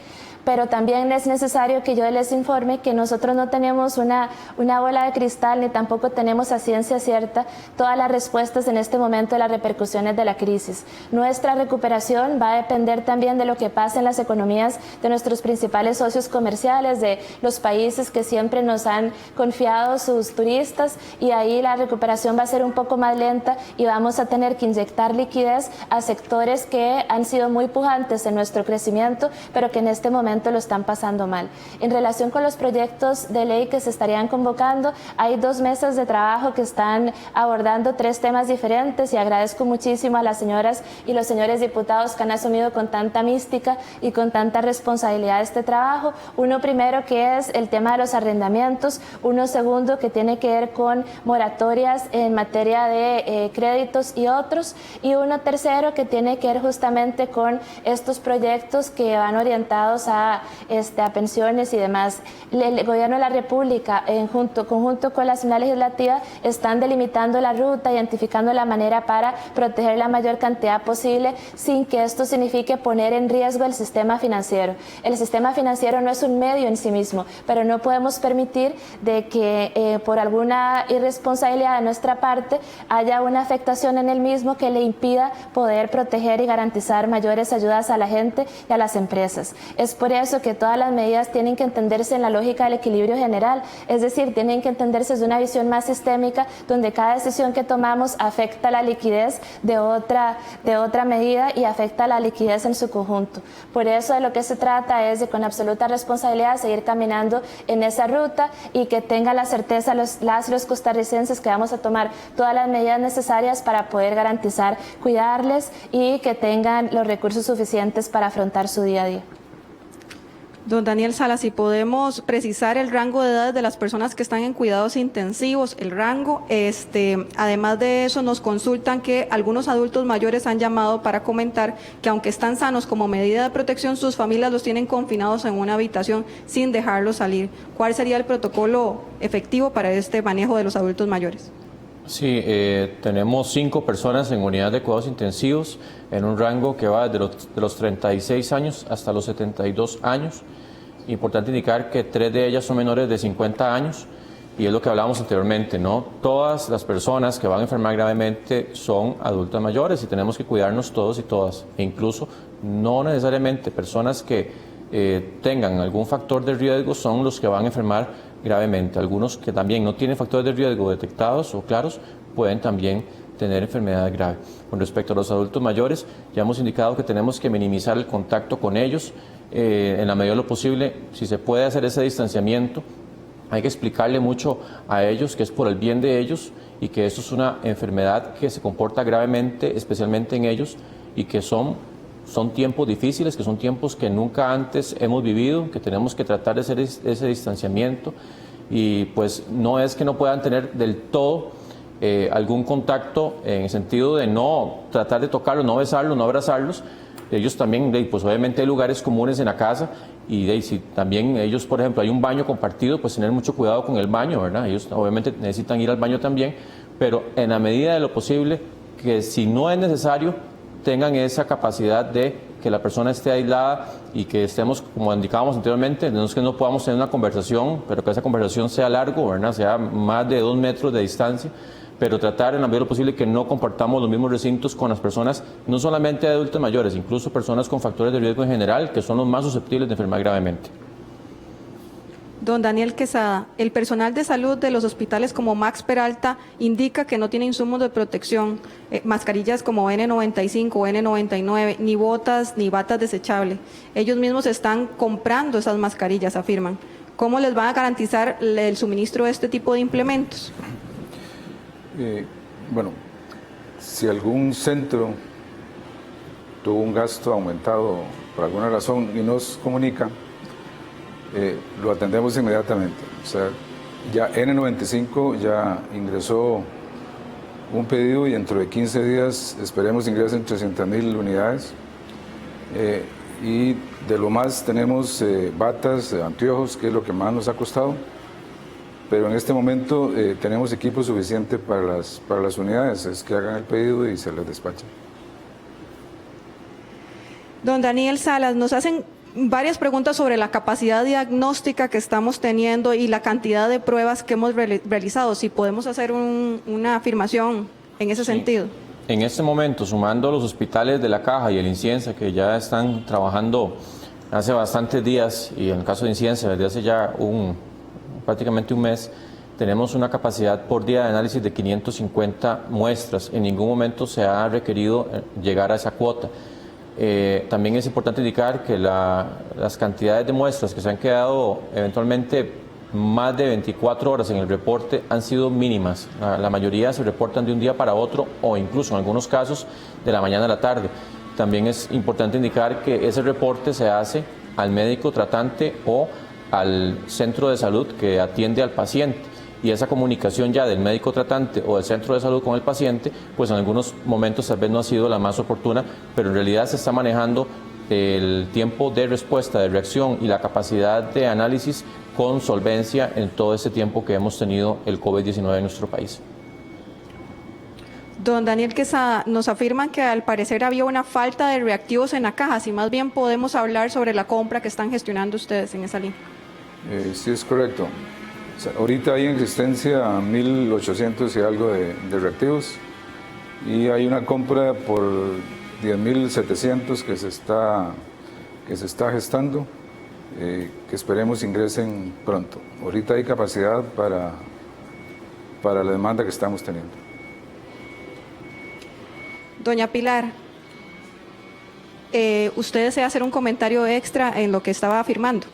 pero también es necesario que yo les informe que nosotros no tenemos una bola de cristal ni tampoco tenemos a ciencia cierta todas las respuestas en este momento de las repercusiones de la crisis. Nuestra recuperación va a depender también de lo que pase en las economías de nuestros principales socios comerciales, de los países que siempre nos han confiado sus turistas, y ahí la recuperación va a ser un poco más lenta y vamos a tener que inyectar liquidez a sectores que han sido muy pujantes en nuestro crecimiento, pero que en este momento lo están pasando mal. En relación con los proyectos de ley que se estarían convocando, hay 2 mesas de trabajo que están abordando 3 temas diferentes, y agradezco muchísimo a las señoras y los señores diputados que han asumido con tanta mística y con tanta responsabilidad este trabajo. Uno primero, que es el tema de los arrendamientos; uno segundo, que tiene que ver con moratorias en materia de créditos y otros; y uno tercero, que tiene que ver justamente con estos proyectos que van orientados a pensiones y demás. El Gobierno de la República, conjunto con la Asamblea Legislativa, están delimitando la ruta, identificando la manera para proteger la mayor cantidad posible sin que esto signifique poner en riesgo el sistema financiero. El sistema financiero no es un medio en sí mismo, pero no podemos permitir de que por alguna irresponsabilidad de nuestra parte haya una afectación en el mismo que le impida poder proteger y garantizar mayores ayudas a la gente y a las empresas. Es por eso que todas las medidas tienen que entenderse en la lógica del equilibrio general, es decir, tienen que entenderse desde una visión más sistémica, donde cada decisión que tomamos afecta la liquidez de otra medida y afecta la liquidez en su conjunto. Por eso de lo que se trata es de, con absoluta responsabilidad, seguir caminando en esa ruta y que tengan la certeza los costarricenses que vamos a tomar todas las medidas necesarias para poder garantizar, cuidarles y que tengan los recursos suficientes para afrontar su día a día. Don Daniel Salas, si podemos precisar el rango de edades de las personas que están en cuidados intensivos, el rango, además de eso nos consultan que algunos adultos mayores han llamado para comentar que aunque están sanos, como medida de protección, sus familias los tienen confinados en una habitación sin dejarlos salir. ¿Cuál sería el protocolo efectivo para este manejo de los adultos mayores? Sí, tenemos 5 personas en unidad de cuidados intensivos en un rango que va desde los 36 años hasta los 72 años. Importante indicar que 3 de ellas son menores de 50 años y es lo que hablábamos anteriormente, ¿no? Todas las personas que van a enfermar gravemente son adultas mayores y tenemos que cuidarnos todos y todas, e incluso no necesariamente personas que tengan algún factor de riesgo son los que van a enfermar gravemente. Algunos que también no tienen factores de riesgo detectados o claros pueden también tener enfermedad grave. Con respecto a los adultos mayores, ya hemos indicado que tenemos que minimizar el contacto con ellos en la medida de lo posible. Si se puede hacer ese distanciamiento, hay que explicarle mucho a ellos que es por el bien de ellos y que esto es una enfermedad que se comporta gravemente, especialmente en ellos, y que son tiempos difíciles, que son tiempos que nunca antes hemos vivido, que tenemos que tratar de hacer ese distanciamiento, y pues no es que no puedan tener del todo algún contacto en el sentido de no tratar de tocarlos, no besarlos, no abrazarlos. Ellos también, pues obviamente hay lugares comunes en la casa y si también ellos, por ejemplo, hay un baño compartido, pues tener mucho cuidado con el baño, ¿verdad? Ellos obviamente necesitan ir al baño también, pero en la medida de lo posible, que si no es necesario, tengan esa capacidad de que la persona esté aislada y que estemos, como indicábamos anteriormente, no es que no podamos tener una conversación, pero que esa conversación sea largo, ¿verdad? Sea más de 2 metros de distancia, pero tratar en la medida de lo posible que no compartamos los mismos recintos con las personas, no solamente adultos mayores, incluso personas con factores de riesgo en general, que son los más susceptibles de enfermar gravemente. Don Daniel Quesada, el personal de salud de los hospitales como Max Peralta indica que no tiene insumos de protección, mascarillas como N95 o N99, ni botas ni batas desechables. Ellos mismos están comprando esas mascarillas, afirman. ¿Cómo les van a garantizar el suministro de este tipo de implementos? Bueno, si algún centro tuvo un gasto aumentado por alguna razón y nos comunica, lo atendemos inmediatamente. O sea, ya N95 ya ingresó un pedido y dentro de 15 días esperemos ingresen 300,000 unidades. Y de lo más tenemos batas, anteojos, que es lo que más nos ha costado. Pero en este momento tenemos equipo suficiente para las unidades, es que hagan el pedido y se les despacha. Don Daniel Salas, nos hacen varias preguntas sobre la capacidad diagnóstica que estamos teniendo y la cantidad de pruebas que hemos realizado. Si podemos hacer una afirmación en ese sentido. En este momento, sumando los hospitales de La Caja y el Inciensa, que ya están trabajando hace bastantes días, y en el caso de Inciensa, desde hace ya prácticamente un mes, tenemos una capacidad por día de análisis de 550 muestras. En ningún momento se ha requerido llegar a esa cuota. También es importante indicar que las cantidades de muestras que se han quedado eventualmente más de 24 horas en el reporte han sido mínimas. La mayoría se reportan de un día para otro o incluso en algunos casos de la mañana a la tarde. También es importante indicar que ese reporte se hace al médico tratante o al centro de salud que atiende al paciente. Y esa comunicación ya del médico tratante o del centro de salud con el paciente, pues en algunos momentos tal vez no ha sido la más oportuna, pero en realidad se está manejando el tiempo de respuesta, de reacción y la capacidad de análisis con solvencia en todo ese tiempo que hemos tenido el COVID-19 en nuestro país. Don Daniel Quesada, nos afirman que al parecer había una falta de reactivos en la caja, si más bien podemos hablar sobre la compra que están gestionando ustedes en esa línea. Sí, es correcto. O sea, ahorita hay en existencia 1.800 y algo de reactivos y hay una compra por 10.700 que se está gestando, que esperemos ingresen pronto. Ahorita hay capacidad para la demanda que estamos teniendo. Doña Pilar, ¿usted desea hacer un comentario extra en lo que estaba afirmando?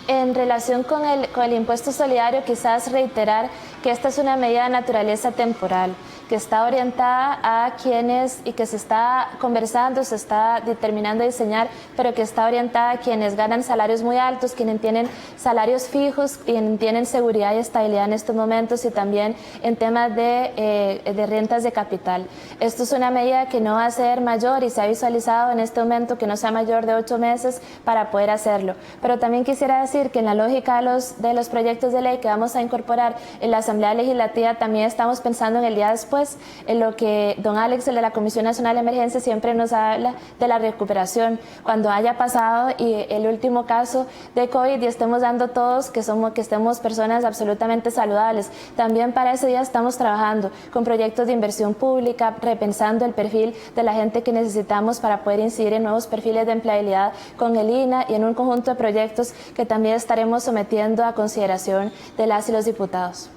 En relación con el impuesto solidario, quizás reiterar que esta es una medida de naturaleza temporal, que está orientada a quienes y que se está conversando, se está determinando diseñar, pero que está orientada a quienes ganan salarios muy altos, quienes tienen salarios fijos, quienes tienen seguridad y estabilidad en estos momentos y también en temas de rentas de capital. Esto es una medida que no va a ser mayor y se ha visualizado en este momento que no sea mayor de 8 meses para poder hacerlo. Pero también quisiera decir que en la lógica de los proyectos de ley que vamos a incorporar en la Asamblea Legislativa también estamos pensando en el día después, en lo que don Alex, el de la Comisión Nacional de Emergencia, siempre nos habla de la recuperación. Cuando haya pasado y el último caso de COVID y estemos dando todos que estemos personas absolutamente saludables. También para ese día estamos trabajando con proyectos de inversión pública, repensando el perfil de la gente que necesitamos para poder incidir en nuevos perfiles de empleabilidad con el INAH y en un conjunto de proyectos que también estaremos sometiendo a consideración de las y los diputados.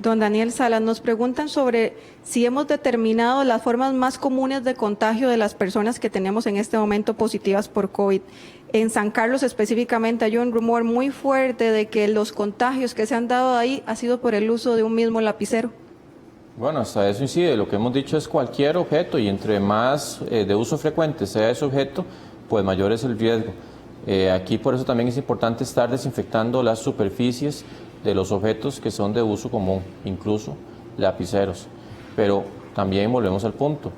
Don Daniel Salas, nos preguntan sobre si hemos determinado las formas más comunes de contagio de las personas que tenemos en este momento positivas por COVID. En San Carlos específicamente hay un rumor muy fuerte de que los contagios que se han dado ahí ha sido por el uso de un mismo lapicero. Bueno, hasta eso incide. Lo que hemos dicho es cualquier objeto y entre más de uso frecuente sea ese objeto, pues mayor es el riesgo. Aquí por eso también es importante estar desinfectando las superficies de los objetos que son de uso común, incluso lapiceros. Pero también volvemos al punto,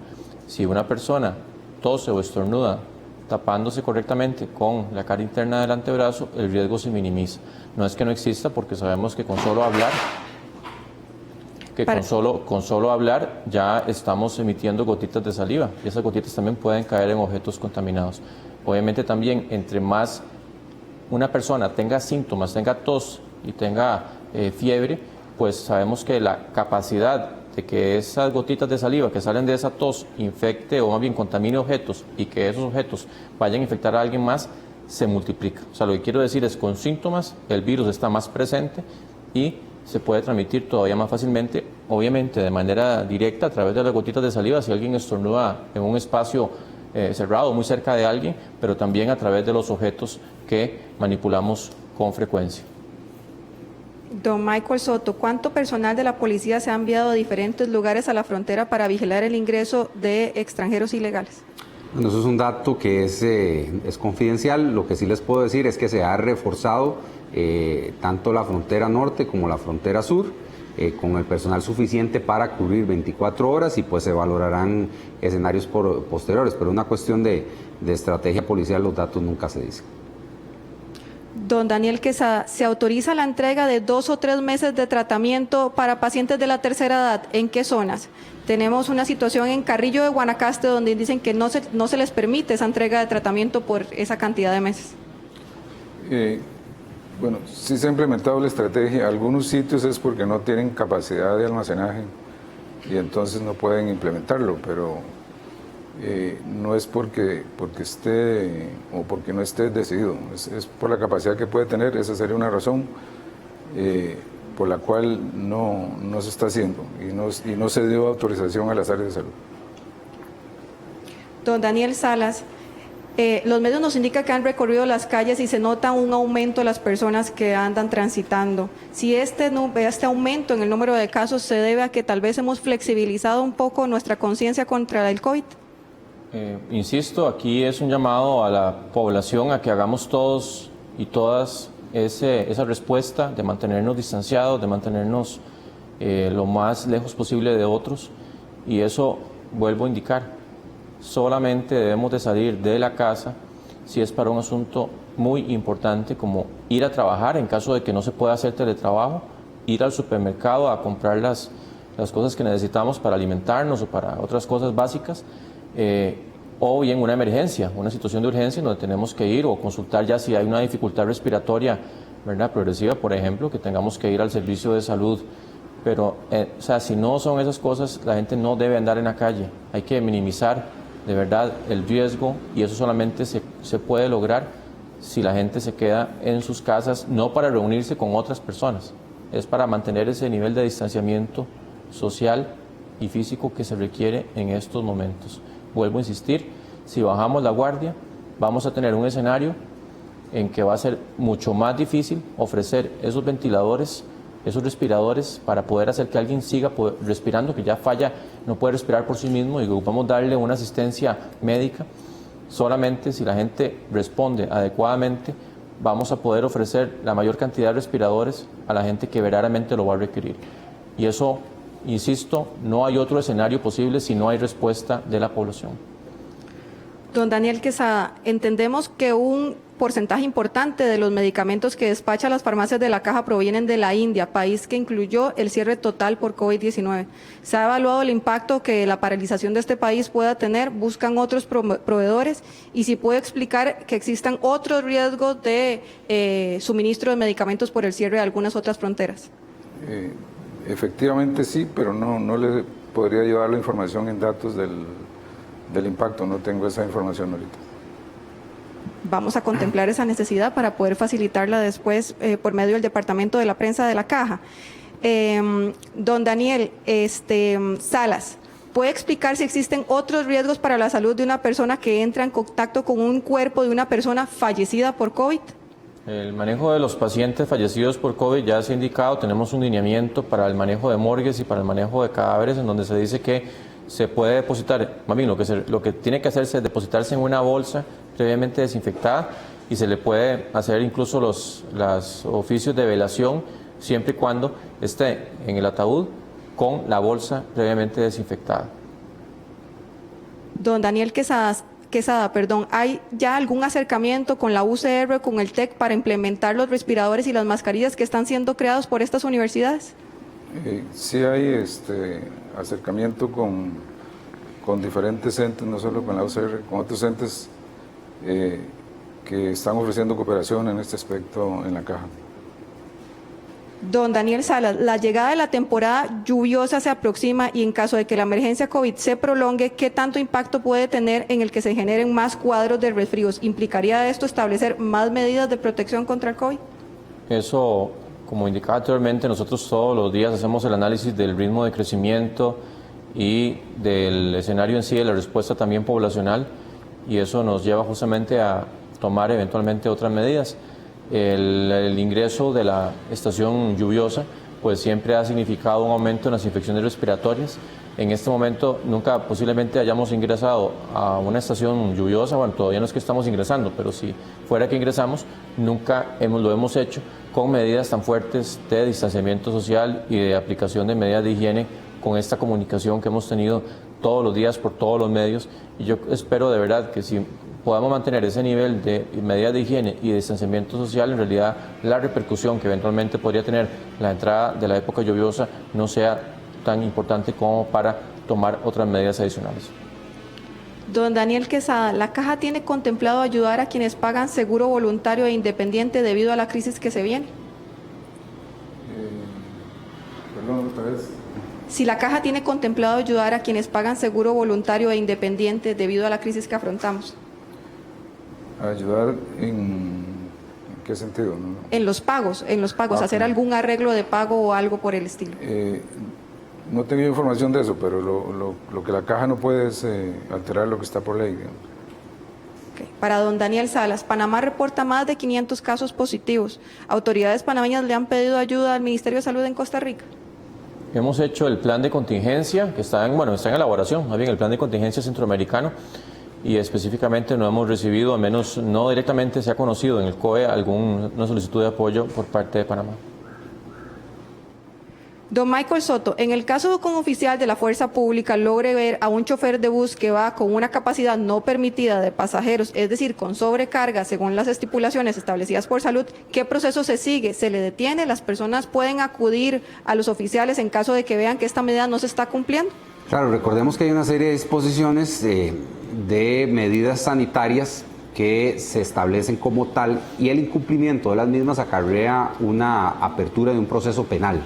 si una persona tose o estornuda tapándose correctamente con la cara interna del antebrazo, el riesgo se minimiza. No es que no exista, porque sabemos que con solo hablar, ya estamos emitiendo gotitas de saliva y esas gotitas también pueden caer en objetos contaminados. Obviamente también entre más una persona tenga síntomas, tenga tos y tenga fiebre, pues sabemos que la capacidad de que esas gotitas de saliva que salen de esa tos infecte o más bien contamine objetos y que esos objetos vayan a infectar a alguien más se multiplica. O sea, lo que quiero decir es con síntomas el virus está más presente y se puede transmitir todavía más fácilmente, obviamente de manera directa a través de las gotitas de saliva si alguien estornuda en un espacio cerrado, muy cerca de alguien, pero también a través de los objetos que manipulamos con frecuencia. Don Michael Soto, ¿cuánto personal de la policía se ha enviado a diferentes lugares a la frontera para vigilar el ingreso de extranjeros ilegales? Bueno, eso es un dato que es confidencial. Lo que sí les puedo decir es que se ha reforzado tanto la frontera norte como la frontera sur, con el personal suficiente para cubrir 24 horas y pues se valorarán escenarios posteriores, pero una cuestión de estrategia policial, los datos nunca se dicen. Don Daniel Quesada, ¿se autoriza la entrega de 2 o 3 meses de tratamiento para pacientes de la tercera edad? ¿En qué zonas? Tenemos una situación en Carrillo de Guanacaste donde dicen que no se les permite esa entrega de tratamiento por esa cantidad de meses. Bueno, sí se ha implementado la estrategia. Algunos sitios es porque no tienen capacidad de almacenaje y entonces no pueden implementarlo, pero no es porque esté o porque no esté decidido, es por la capacidad que puede tener. Esa sería una razón por la cual no se está haciendo y no se dio autorización a las áreas de salud. Don Daniel Salas, los medios nos indican que han recorrido las calles y se nota un aumento de las personas que andan transitando. Si este aumento en el número de casos se debe a que tal vez hemos flexibilizado un poco nuestra conciencia contra el COVID. Insisto, aquí es un llamado a la población a que hagamos todos y todas esa respuesta de mantenernos distanciados, de mantenernos lo más lejos posible de otros, y eso, vuelvo a indicar, solamente debemos de salir de la casa si es para un asunto muy importante como ir a trabajar en caso de que no se pueda hacer teletrabajo, ir al supermercado a comprar las cosas que necesitamos para alimentarnos o para otras cosas básicas, o bien una emergencia, una situación de urgencia donde tenemos que ir o consultar ya si hay una dificultad respiratoria, ¿verdad?, progresiva, por ejemplo, que tengamos que ir al servicio de salud. Pero, o sea, si no son esas cosas, la gente no debe andar en la calle. Hay que minimizar de verdad el riesgo y eso solamente se puede lograr si la gente se queda en sus casas, no para reunirse con otras personas, es para mantener ese nivel de distanciamiento social y físico que se requiere en estos momentos. Vuelvo a insistir, si bajamos la guardia, vamos a tener un escenario en que va a ser mucho más difícil ofrecer esos ventiladores, esos respiradores para poder hacer que alguien siga respirando, que ya falla, no puede respirar por sí mismo y que ocupamos darle una asistencia médica. Solamente si la gente responde adecuadamente, vamos a poder ofrecer la mayor cantidad de respiradores a la gente que verdaderamente lo va a requerir. Y eso, insisto, no hay otro escenario posible si no hay respuesta de la población. Don Daniel Quesada, entendemos que un porcentaje importante de los medicamentos que despacha las farmacias de la Caja provienen de la India, país que incluyó el cierre total por COVID-19. ¿Se ha evaluado el impacto que la paralización de este país pueda tener? ¿Buscan otros proveedores? Y si puede explicar que existan otros riesgos de suministro de medicamentos por el cierre de algunas otras fronteras. Efectivamente sí, pero no le podría llevar la información en datos del impacto, no tengo esa información ahorita. Vamos a contemplar esa necesidad para poder facilitarla después por medio del Departamento de la Prensa de la Caja. Don Daniel Salas, ¿puede explicar si existen otros riesgos para la salud de una persona que entra en contacto con un cuerpo de una persona fallecida por COVID? El manejo de los pacientes fallecidos por COVID ya se ha indicado, tenemos un lineamiento para el manejo de morgues y para el manejo de cadáveres en donde se dice que se puede depositar, más bien lo que tiene que hacerse es depositarse en una bolsa previamente desinfectada y se le puede hacer incluso los oficios de velación siempre y cuando esté en el ataúd con la bolsa previamente desinfectada. Don Daniel Quesada, ¿hay ya algún acercamiento con la UCR, con el TEC para implementar los respiradores y las mascarillas que están siendo creados por estas universidades? Sí hay acercamiento con diferentes entes, no solo con la UCR, con otros entes que están ofreciendo cooperación en este aspecto en la Caja. Don Daniel Salas, la llegada de la temporada lluviosa se aproxima y en caso de que la emergencia COVID se prolongue, ¿qué tanto impacto puede tener en el que se generen más cuadros de resfríos? ¿Implicaría esto establecer más medidas de protección contra el COVID? Eso, como indicaba anteriormente, nosotros todos los días hacemos el análisis del ritmo de crecimiento y del escenario en sí, de la respuesta también poblacional, y eso nos lleva justamente a tomar eventualmente otras medidas. El ingreso de la estación lluviosa pues siempre ha significado un aumento en las infecciones respiratorias. En este momento nunca posiblemente hayamos ingresado a una estación lluviosa, bueno, todavía no es que estamos ingresando, pero si fuera que ingresamos, nunca lo hemos hecho con medidas tan fuertes de distanciamiento social y de aplicación de medidas de higiene, con esta comunicación que hemos tenido todos los días por todos los medios. Y yo espero de verdad que si podamos mantener ese nivel de medidas de higiene y distanciamiento social, en realidad la repercusión que eventualmente podría tener la entrada de la época lluviosa no sea tan importante como para tomar otras medidas adicionales. Don Daniel Quesada, ¿la Caja tiene contemplado ayudar a quienes pagan seguro voluntario e independiente debido a la crisis que se viene? Perdón, otra vez. Si la Caja tiene contemplado ayudar a quienes pagan seguro voluntario e independiente debido a la crisis que afrontamos. ¿Ayudar en qué sentido? No? En los pagos, hacer Ok. algún arreglo de pago o algo por el estilo. No tengo información de eso, pero lo que la Caja no puede es alterar lo que está por ley. Digamos. Ok. Para don Daniel Salas, Panamá reporta más de 500 casos positivos. ¿Autoridades panameñas le han pedido ayuda al Ministerio de Salud en Costa Rica? Hemos hecho el plan de contingencia, que está en elaboración, más bien el plan de contingencia centroamericano, y específicamente no hemos recibido, al menos no directamente se ha conocido en el COE, alguna solicitud de apoyo por parte de Panamá. Don Michael Soto, en el caso que un oficial de la Fuerza Pública logre ver a un chofer de bus que va con una capacidad no permitida de pasajeros, es decir, con sobrecarga según las estipulaciones establecidas por salud, ¿qué proceso se sigue? ¿Se le detiene? ¿Las personas pueden acudir a los oficiales en caso de que vean que esta medida no se está cumpliendo? Claro, recordemos que hay una serie de disposiciones de medidas sanitarias que se establecen como tal y el incumplimiento de las mismas acarrea una apertura de un proceso penal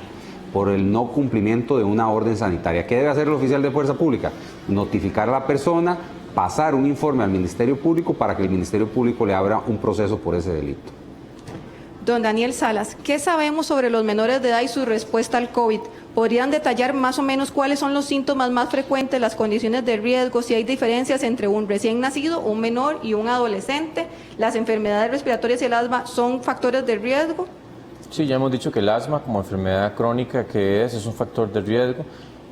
por el no cumplimiento de una orden sanitaria. ¿Qué debe hacer el oficial de fuerza pública? Notificar a la persona, pasar un informe al Ministerio Público para que el Ministerio Público le abra un proceso por ese delito. Don Daniel Salas, ¿qué sabemos sobre los menores de edad y su respuesta al COVID? ¿Podrían detallar más o menos cuáles son los síntomas más frecuentes, las condiciones de riesgo, si hay diferencias entre un recién nacido, un menor y un adolescente? ¿Las enfermedades respiratorias y el asma son factores de riesgo? Sí, ya hemos dicho que el asma como enfermedad crónica que es un factor de riesgo,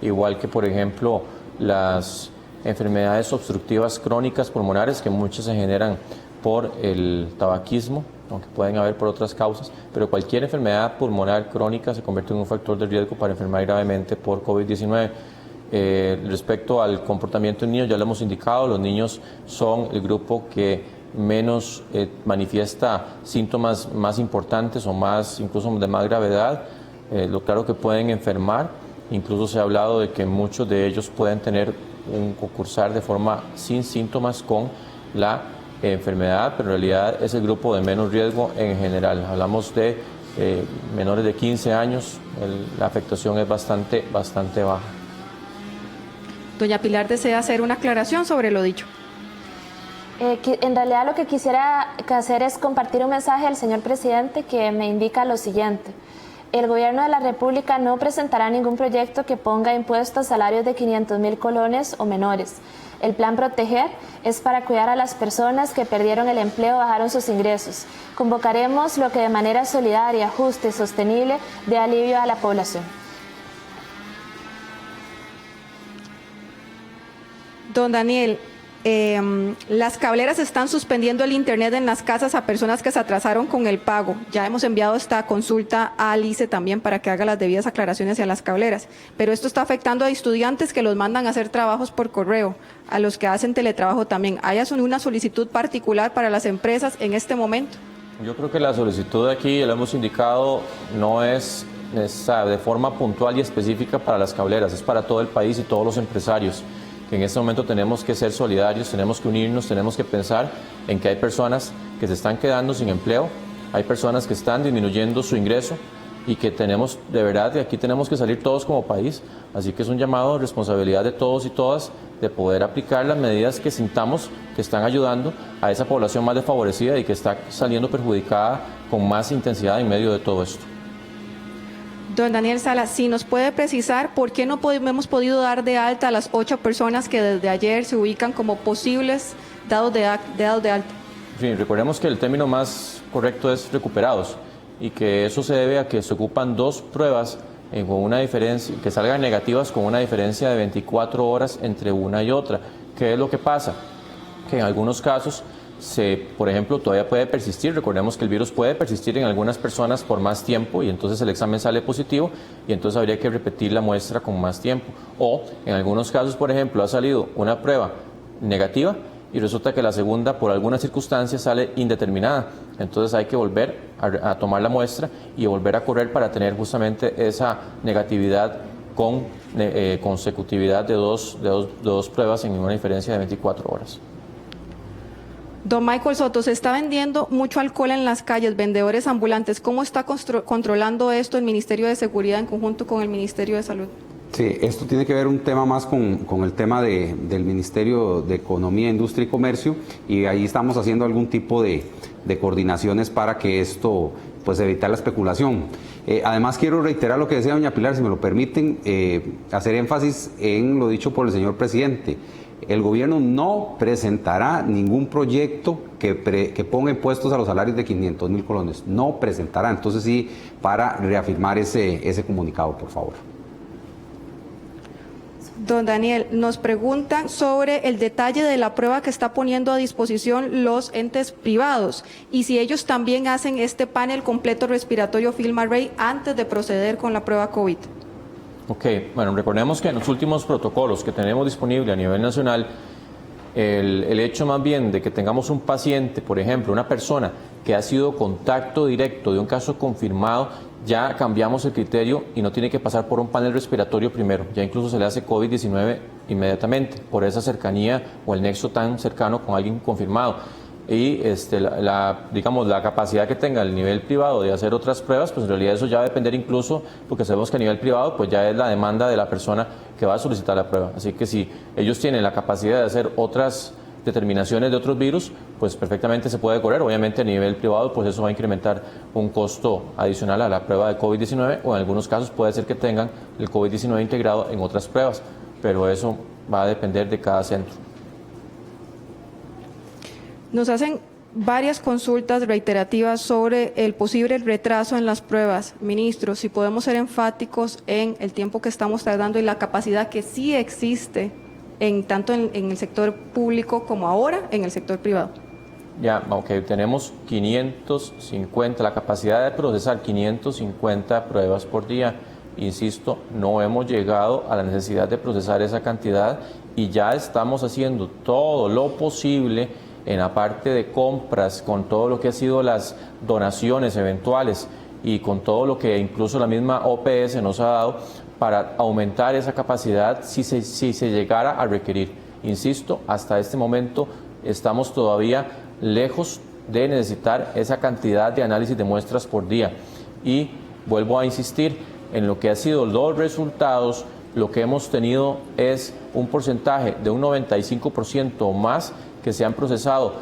igual que por ejemplo las enfermedades obstructivas crónicas pulmonares, que muchas se generan por el tabaquismo, aunque pueden haber por otras causas, pero cualquier enfermedad pulmonar crónica se convierte en un factor de riesgo para enfermar gravemente por COVID-19. Respecto al comportamiento de niños, ya lo hemos indicado, los niños son el grupo que menos manifiesta síntomas más importantes o más, incluso de más gravedad. Lo claro que pueden enfermar, incluso se ha hablado de que muchos de ellos pueden tener un concursar de forma sin síntomas con la enfermedad, pero en realidad es el grupo de menos riesgo en general. Hablamos de menores de 15 años, la afectación es bastante baja. Doña Pilar desea hacer una aclaración sobre lo dicho. En realidad lo que quisiera hacer es compartir un mensaje al señor presidente que me indica lo siguiente. El gobierno de la República no presentará ningún proyecto que ponga impuestos a salarios de 500,000 colones o menores. El plan Proteger es para cuidar a las personas que perdieron el empleo o bajaron sus ingresos. Convocaremos lo que de manera solidaria, justa y sostenible dé alivio a la población. Don Daniel, las cableras están suspendiendo el internet en las casas a personas que se atrasaron con el pago. Ya hemos enviado esta consulta a Alice también para que haga las debidas aclaraciones hacia las cableras. Pero esto está afectando a estudiantes que los mandan a hacer trabajos por correo, a los que hacen teletrabajo también. ¿Hay una solicitud particular para las empresas en este momento? Yo creo que la solicitud aquí, ya lo hemos indicado, no es de forma puntual y específica para las cableras, es para todo el país y todos los empresarios. Que en este momento tenemos que ser solidarios, tenemos que unirnos, tenemos que pensar en que hay personas que se están quedando sin empleo, hay personas que están disminuyendo su ingreso y que tenemos, de verdad, de aquí tenemos que salir todos como país. Así que es un llamado de responsabilidad de todos y todas de poder aplicar las medidas que sintamos que están ayudando a esa población más desfavorecida y que está saliendo perjudicada con más intensidad en medio de todo esto. Don Daniel Salas, si nos puede precisar por qué no hemos podido dar de alta a las 8 personas que desde ayer se ubican como posibles dados de alta. Sí, recordemos que el término más correcto es recuperados y que eso se debe a que se ocupan 2 pruebas con una diferencia, que salgan negativas con una diferencia de 24 horas entre una y otra. ¿Qué es lo que pasa? Que en algunos casos por ejemplo, todavía puede persistir. Recordemos que el virus puede persistir en algunas personas por más tiempo y entonces el examen sale positivo y entonces habría que repetir la muestra con más tiempo. O en algunos casos, por ejemplo, ha salido una prueba negativa y resulta que la segunda, por alguna circunstancia, sale indeterminada. Entonces hay que volver a tomar la muestra y volver a correr para tener justamente esa negatividad con consecutividad de dos pruebas en una diferencia de 24 horas. Don Michael Soto, se está vendiendo mucho alcohol en las calles, vendedores ambulantes. ¿Cómo está controlando esto el Ministerio de Seguridad en conjunto con el Ministerio de Salud? Sí, esto tiene que ver un tema más con el tema del Ministerio de Economía, Industria y Comercio, y ahí estamos haciendo algún tipo de coordinaciones para que esto, pues evitar la especulación. Además quiero reiterar lo que decía doña Pilar, si me lo permiten, hacer énfasis en lo dicho por el señor presidente. El gobierno no presentará ningún proyecto que ponga impuestos a los salarios de 500.000 colones, no presentará. Entonces sí, para reafirmar ese comunicado, por favor. Don Daniel, nos preguntan sobre el detalle de la prueba que está poniendo a disposición los entes privados y si ellos también hacen este panel completo respiratorio FilmArray antes de proceder con la prueba COVID. Ok, bueno, recordemos que en los últimos protocolos que tenemos disponible a nivel nacional, el hecho más bien de que tengamos un paciente, por ejemplo, una persona que ha sido contacto directo de un caso confirmado, ya cambiamos el criterio y no tiene que pasar por un panel respiratorio primero, ya incluso se le hace COVID-19 inmediatamente, por esa cercanía o el nexo tan cercano con alguien confirmado. Y digamos, la capacidad que tenga el nivel privado de hacer otras pruebas, pues en realidad eso ya va a depender incluso, porque sabemos que a nivel privado pues ya es la demanda de la persona que va a solicitar la prueba. Así que si ellos tienen la capacidad de hacer otras determinaciones de otros virus, pues perfectamente se puede correr. Obviamente a nivel privado pues eso va a incrementar un costo adicional a la prueba de COVID-19 o en algunos casos puede ser que tengan el COVID-19 integrado en otras pruebas, pero eso va a depender de cada centro. Nos hacen varias consultas reiterativas sobre el posible retraso en las pruebas. Ministro, si podemos ser enfáticos en el tiempo que estamos tardando y la capacidad que sí existe tanto en el sector público como ahora en el sector privado. Ya, ok, tenemos 550, la capacidad de procesar 550 pruebas por día. Insisto, no hemos llegado a la necesidad de procesar esa cantidad y ya estamos haciendo todo lo posible en la parte de compras, con todo lo que ha sido las donaciones eventuales y con todo lo que incluso la misma OPS nos ha dado para aumentar esa capacidad si se llegara a requerir. Insisto, hasta este momento estamos todavía lejos de necesitar esa cantidad de análisis de muestras por día. Y vuelvo a insistir en lo que han sido los resultados, lo que hemos tenido es un porcentaje de un 95% más que se han procesado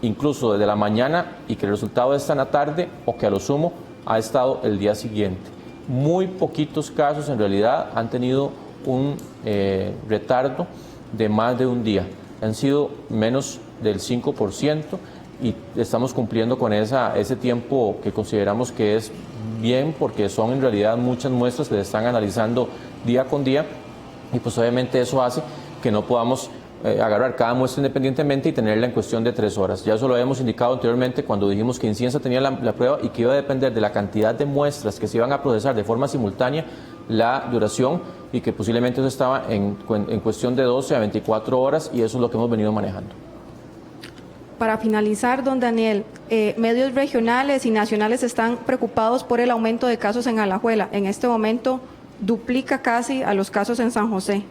incluso desde la mañana y que el resultado está en la tarde o que a lo sumo ha estado el día siguiente. Muy poquitos casos en realidad han tenido un retardo de más de un día. Han sido menos del 5% y estamos cumpliendo con ese tiempo que consideramos que es bien porque son en realidad muchas muestras que se están analizando día con día y pues obviamente eso hace que no podamos agarrar cada muestra independientemente y tenerla en cuestión de 3 horas. Ya eso lo habíamos indicado anteriormente cuando dijimos que Inciensa tenía la prueba y que iba a depender de la cantidad de muestras que se iban a procesar de forma simultánea la duración y que posiblemente eso estaba en cuestión de 12 a 24 horas y eso es lo que hemos venido manejando. Para finalizar, don Daniel, medios regionales y nacionales están preocupados por el aumento de casos en Alajuela. En este momento duplica casi a los casos en San José.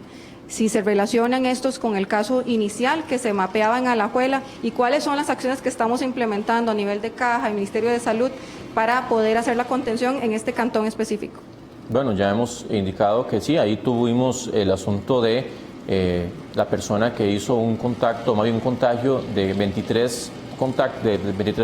Si se relacionan estos con el caso inicial que se mapeaba en Alajuela y cuáles son las acciones que estamos implementando a nivel de Caja y Ministerio de Salud para poder hacer la contención en este cantón específico. Bueno, ya hemos indicado que sí, ahí tuvimos el asunto de la persona que hizo un contacto, más bien un contagio de 23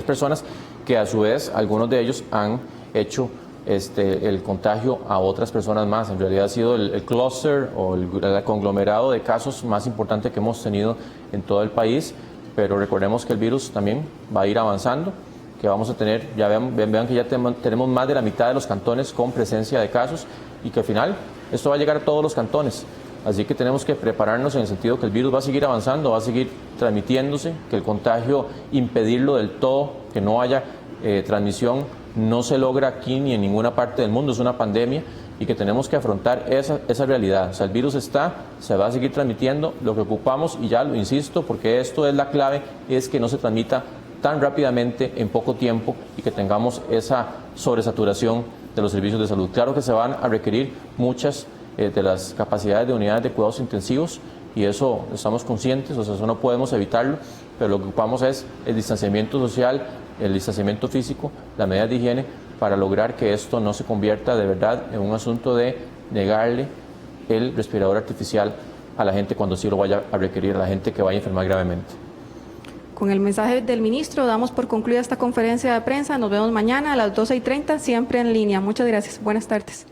personas que a su vez algunos de ellos han hecho el contagio a otras personas más. En realidad ha sido el clúster o el conglomerado de casos más importante que hemos tenido en todo el país, pero recordemos que el virus también va a ir avanzando, que vamos a tener, ya vean que ya tenemos más de la mitad de los cantones con presencia de casos y que al final esto va a llegar a todos los cantones. Así que tenemos que prepararnos en el sentido que el virus va a seguir avanzando, va a seguir transmitiéndose, que el contagio impedirlo del todo, que no haya transmisión, no se logra aquí ni en ninguna parte del mundo, es una pandemia y que tenemos que afrontar esa realidad. O sea, el virus está, se va a seguir transmitiendo. Lo que ocupamos, y ya lo insisto, porque esto es la clave, es que no se transmita tan rápidamente en poco tiempo y que tengamos esa sobresaturación de los servicios de salud. Claro que se van a requerir muchas de las capacidades de unidades de cuidados intensivos y eso estamos conscientes, o sea, eso no podemos evitarlo, pero lo que ocupamos es el distanciamiento social, el distanciamiento físico, las medidas de higiene, para lograr que esto no se convierta de verdad en un asunto de negarle el respirador artificial a la gente cuando sí lo vaya a requerir, a la gente que vaya a enfermar gravemente. Con el mensaje del ministro damos por concluida esta conferencia de prensa. Nos vemos mañana a las 12:30, siempre en línea. Muchas gracias. Buenas tardes.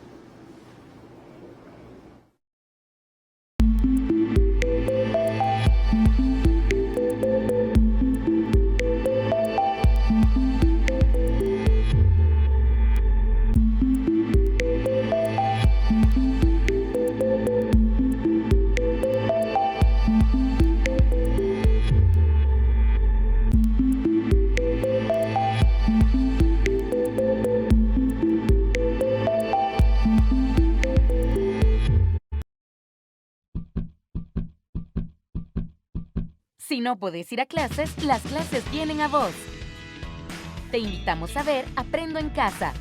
Si no puedes ir a clases, las clases vienen a vos. Te invitamos a ver Aprendo en Casa,